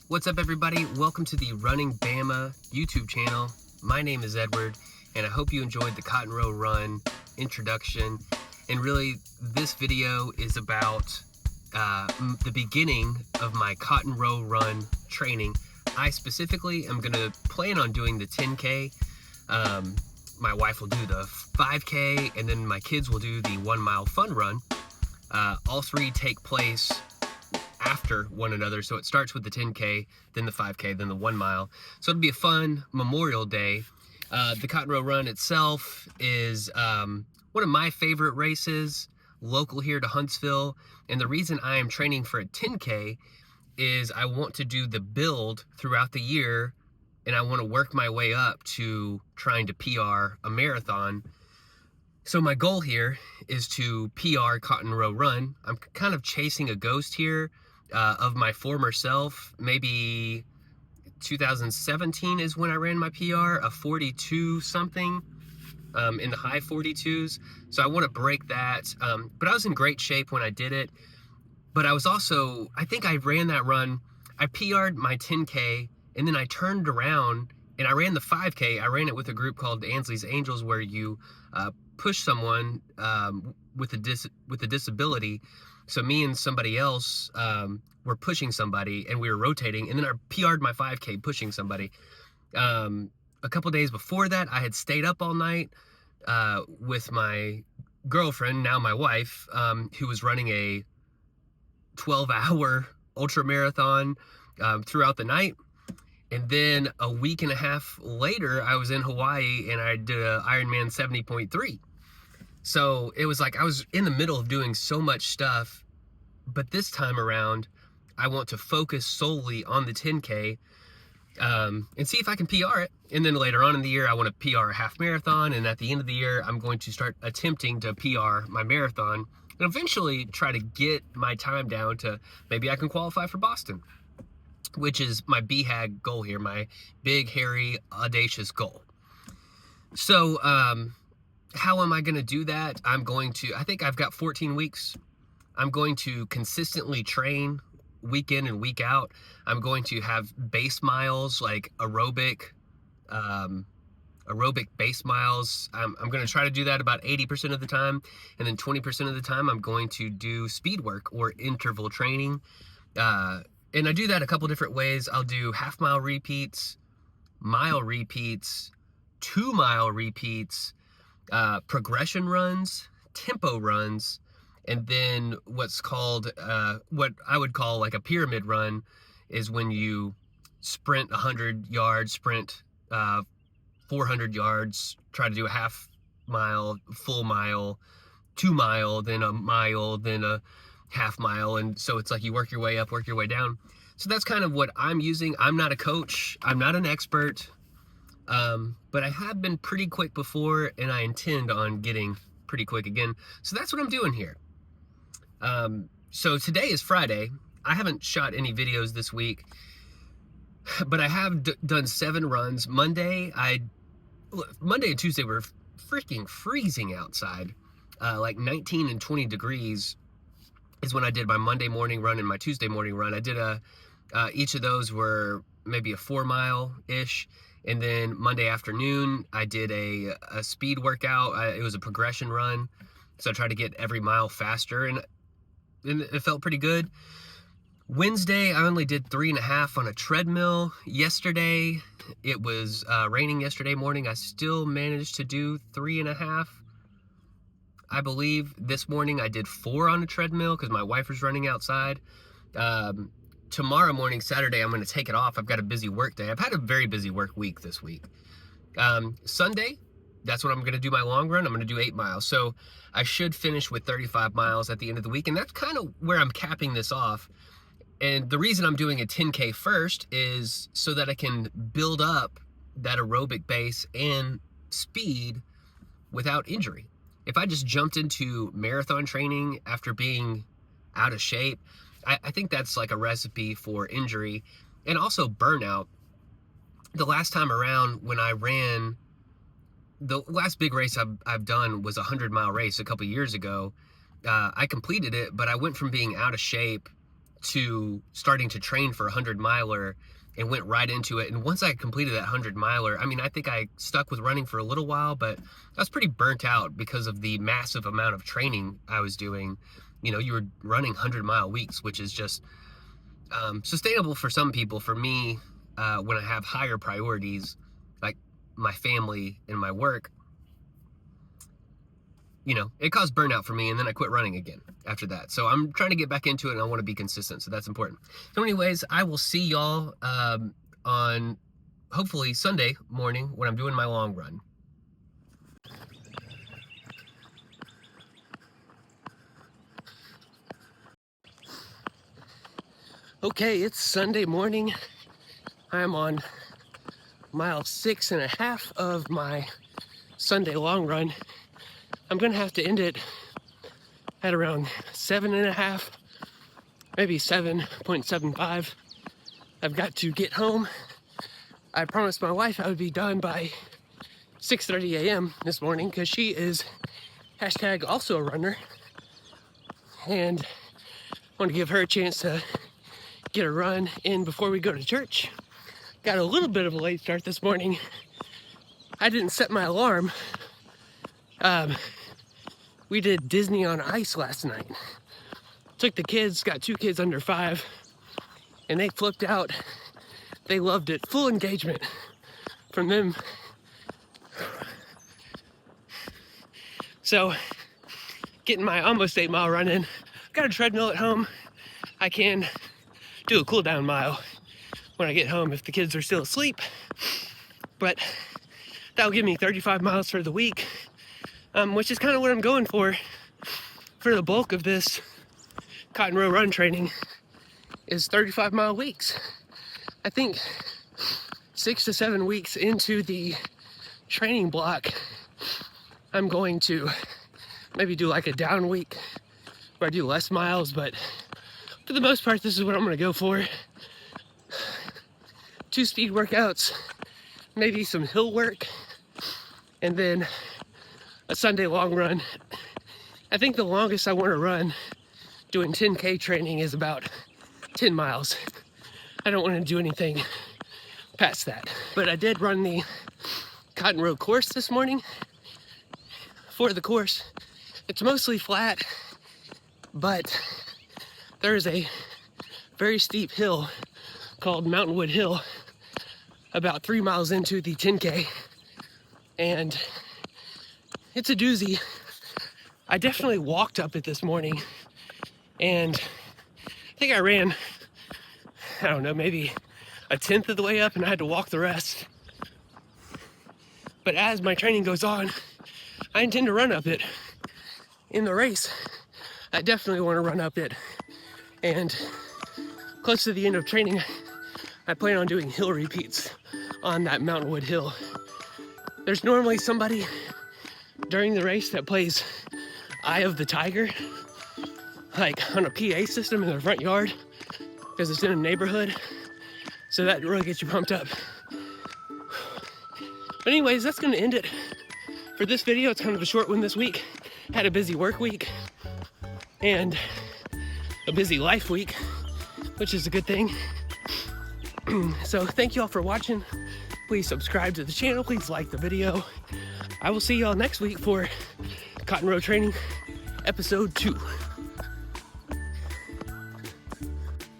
What's up, everybody? Welcome to the Running Bama YouTube channel. My name is Edward, and I hope you enjoyed the Cotton Row Run introduction. And really, this video is about the beginning of my Cotton Row Run training. I specifically am going to plan on doing the 10K. My wife will do the 5K, and then my kids will do the 1 mile fun run. All three take place after one another, so it starts with the 10K, then the 5K, then the 1 mile. So it'll be a fun Memorial Day. The Cotton Row Run itself is one of my favorite races, local here to Huntsville. And the reason I am training for a 10K is I want to do the build throughout the year, and I want to work my way up to trying to PR a marathon. So my goal here is to PR Cotton Row Run. I'm kind of chasing a ghost here of my former self. Maybe 2017 is when I ran my PR, a 42 something, in the high 42s. So I want to break that. But I was in great shape when I did it. But I was also, I think I ran that run, I PR'd my 10K, and then I turned around and I ran the 5K. I ran it with a group called Ansley's Angels, where you push someone with a disability. So me and somebody else were pushing somebody, and we were rotating, and then I PR'd my 5K pushing somebody. A couple days before that, I had stayed up all night with my girlfriend, now my wife, who was running a 12-hour ultra marathon throughout the night. And then a week and a half later, I was in Hawaii and I did an Ironman 70.3. So it was like I was in the middle of doing so much stuff, but this time around, I want to focus solely on the 10K and see if I can PR it. And then later on in the year, I want to PR a half marathon. And at the end of the year, I'm going to start attempting to PR my marathon and eventually try to get my time down to maybe I can qualify for Boston, which is my BHAG goal here, my big, hairy, audacious goal. So how am I going to do that? I think I've got 14 weeks. I'm going to consistently train week in and week out. I'm going to have base miles, like aerobic base miles. I'm going to try to do that about 80% of the time. And then 20% of the time, I'm going to do speed work or interval training. And I do that a couple different ways. I'll do half mile repeats, mile repeats, 2 mile repeats, progression runs, tempo runs, and then what's called, what I would call like a pyramid run is when you sprint 100 yards, sprint 400 yards, try to do a half mile, full mile, 2 mile, then a mile, then a half mile. And so it's like you work your way up, work your way down. So that's kind of what I'm using. I'm not a coach, I'm not an expert, but I have been pretty quick before, and I intend on getting pretty quick again. So that's what I'm doing here. So today is Friday. I haven't shot any videos this week, but I have done 7 runs. Monday and Tuesday were freaking freezing outside, like 19 and 20 degrees is when I did my Monday morning run and my Tuesday morning run. I did each of those were maybe a 4 mile-ish. And then Monday afternoon, I did a speed workout. It was a progression run. So I tried to get every mile faster, and it felt pretty good. Wednesday, I only did 3.5 on a treadmill. Yesterday, it was raining yesterday morning. I still managed to do 3.5. I believe this morning I did 4 on a treadmill because my wife was running outside. Tomorrow morning, Saturday, I'm going to take it off. I've got a busy work day. I've had a very busy work week this week. Sunday, that's when I'm going to do my long run. I'm going to do 8 miles. So I should finish with 35 miles at the end of the week. And that's kind of where I'm capping this off. And the reason I'm doing a 10K first is so that I can build up that aerobic base and speed without injury. If I just jumped into marathon training after being out of shape, I think that's like a recipe for injury and also burnout. The last time around when I ran, the last big race I've done was a 100-mile race a couple years ago. I completed it, but I went from being out of shape to starting to train for a 100-miler and went right into it. And once I completed that 100-miler, I mean, I think I stuck with running for a little while, but I was pretty burnt out because of the massive amount of training I was doing. You know, you were running 100-mile weeks, which is just sustainable for some people. For me, when I have higher priorities, like my family and my work, you know, it caused burnout for me, and then I quit running again after that. So I'm trying to get back into it, and I want to be consistent, so that's important. So anyways, I will see y'all on hopefully Sunday morning when I'm doing my long run. Okay, it's Sunday morning. I'm on mile 6.5 of my Sunday long run. I'm gonna have to end it at around 7.5, maybe 7.75. I've got to get home. I promised my wife I would be done by 6:30 a.m. this morning because she is hashtag also a runner, and I want to give her a chance to get a run in before we go to church. Got a little bit of a late start this morning. I didn't set my alarm. We did Disney on Ice last night. Took the kids, got 2 kids under 5, and they flipped out. They loved it. Full engagement from them. So, getting my almost 8-mile run in. Got a treadmill at home. I can do a cool down mile when I get home if the kids are still asleep. But that'll give me 35 miles for the week. Which is kind of what I'm going for the bulk of this Cotton Row run training, is 35-mile weeks. I think 6 to 7 weeks into the training block, I'm going to maybe do like a down week where I do less miles, but for the most part, this is what I'm going to go for. 2 speed workouts, maybe some hill work, and then a Sunday long run. I think the longest I want to run doing 10K training is about 10 miles. I don't want to do anything past that. But I did run the Cotton Row course this morning. For the course, it's mostly flat, but there is a very steep hill called Mountainwood Hill about 3 miles into the 10K, and it's a doozy. I definitely walked up it this morning, and I think I ran, I don't know, maybe a 1/10 of the way up, and I had to walk the rest. But as my training goes on, I intend to run up it. In the race, I definitely want to run up it. And close to the end of training, I plan on doing hill repeats on that Mountainwood Hill. There's normally somebody during the race that plays Eye of the Tiger, like on a PA system in their front yard, because it's in a neighborhood. So that really gets you pumped up. But anyways, that's gonna end it for this video. It's kind of a short one this week. Had a busy work week and a busy life week, which is a good thing. So thank you all for watching. Please subscribe to the channel. Please like the video. I will see y'all next week for Cotton Row Training episode 2.